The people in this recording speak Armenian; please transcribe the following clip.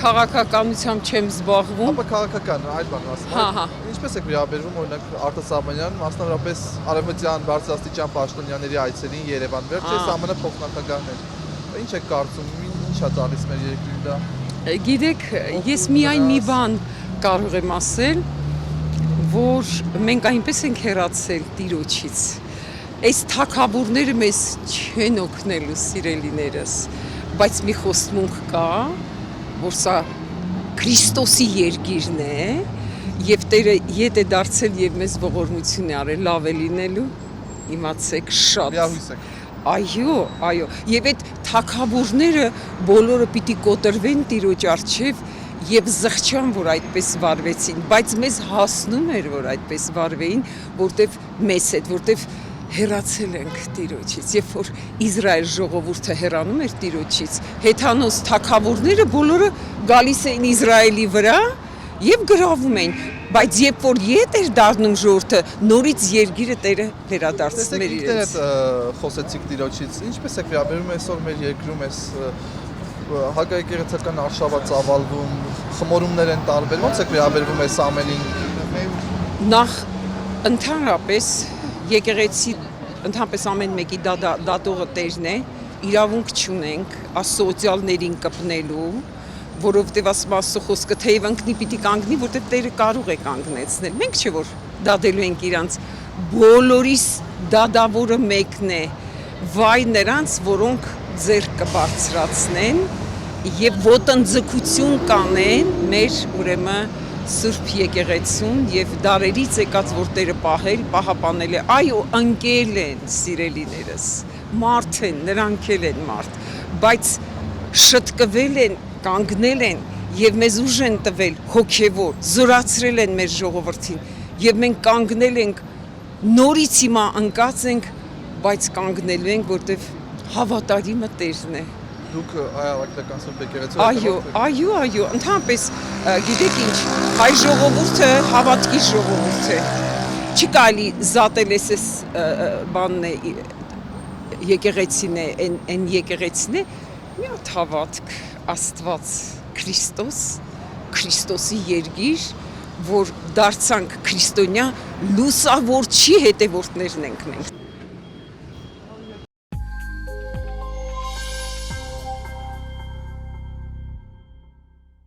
քաղաքականությամբ չեմ զբաղվում։ Ապա քաղաքական այդ բանն ասում եմ։ Ինչպես եք վերաբերվում օրինակ Արտասահմանյան, մասնավորապես արևմտյան բարձրաստիճան պաշտոնյաների այցերին Երևան, վերջերս ԱՄՆ փոխնախագահն էր։ Ինչ եք կարծում, ինչ է տալիս մեր երկրին դա։ Գիտեք, ես միայն մի բան կարող եմ ասել, որ մենք այնպես ենք հեռացել Տիրոջից։ Այս թագավորները մեզ չեն օգնելու, սիրելիներս, բայց մի խոստմունք կա, որ սա Քրիստոսի երկիրն է, եւ Տերը ետ է դարձել եւ մեզ ողորմություն է արել, լավ է լինելու, իմացեք շատ։ Միահույս եք։ Այո, եւ այդ թագավորները բոլորը պիտի կոտրվեն Տիրոջ առջև եւ զղջան, որ այդպես վարվեցին, բայց մեզ հասնում էր, որ այդպես վարվեին, որտեվ մեզ հետ, որտեվ հեռացել ենք Տիրոջից, երբ որ Իսրայել ժողովուրդը հեռանում էր Տիրոջից, հեթանոս թագավորները բոլորը գալիս էին Իսրայելի վրա եւ գրավում էին, բայց երբ որ ետ էր դառնում ժողովուրդը, նորից երկիրը Տերը վերադարձնում էր իրենց։ Խոսեցիք Տիրոջից, ինչպես եք վերաբերում այսօր մեր երկրում այս հակաեկեղեցական արշավը ծավալվում, խմորումներ են տարբեր, ո՞նց եք վերաբերվում այս ամենին։ Նախ ընդհանրապես եկեղեցի ընդհանրապես ամեն մեկի դատողը Տերն է, իրավունք չունենք ասոցիալներին կպնելու, որովհետև ասում Աստծո խոսքը թեև ընկնի պիտի կանգնի, որովհետև Տերը կարող է կանգնեցնել։ Մենք չէ որ դատելու ենք իրանց, բոլորիս դատավորը մեկն է, վայ նրանց, որոնք ձեռք կբարձրացնեն եւ ոտնձգություն կանեն մեր ուրեմն Սուրբ եկեղեցուն եւ դարերից եկած որ Տերը պահապանել է, այո, ընկել են սիրելիներս, մարդ են, նրանք են մարդ, բայց շտկվել են, կանգնել են եւ մեզ ուժ են տվել հոգեվոր, զորացրել են մեր ժողովրդին եւ մենք կանգնել ենք, նորից հիմա ընկած ենք, բայց կանգնելու ենք, որտեվ հավատարիմը Տերն է։ Դուք հայ-արաքելական Սուրբ եկեղեցու Այո, ընդհանրապես գիտեք ինչ, հայ ժողովուրդը հավատքի ժողովուրդ է։ Չի կարելի զատել էս բանն է, եկեղեցին է, այն եկեղեցին է, մի հատ հավատք, Աստված, Քրիստոս, Քրիստոսի երկիր, որ դարձանք քրիստոնյա լուսավորչի հետևորդներն ենք մենք։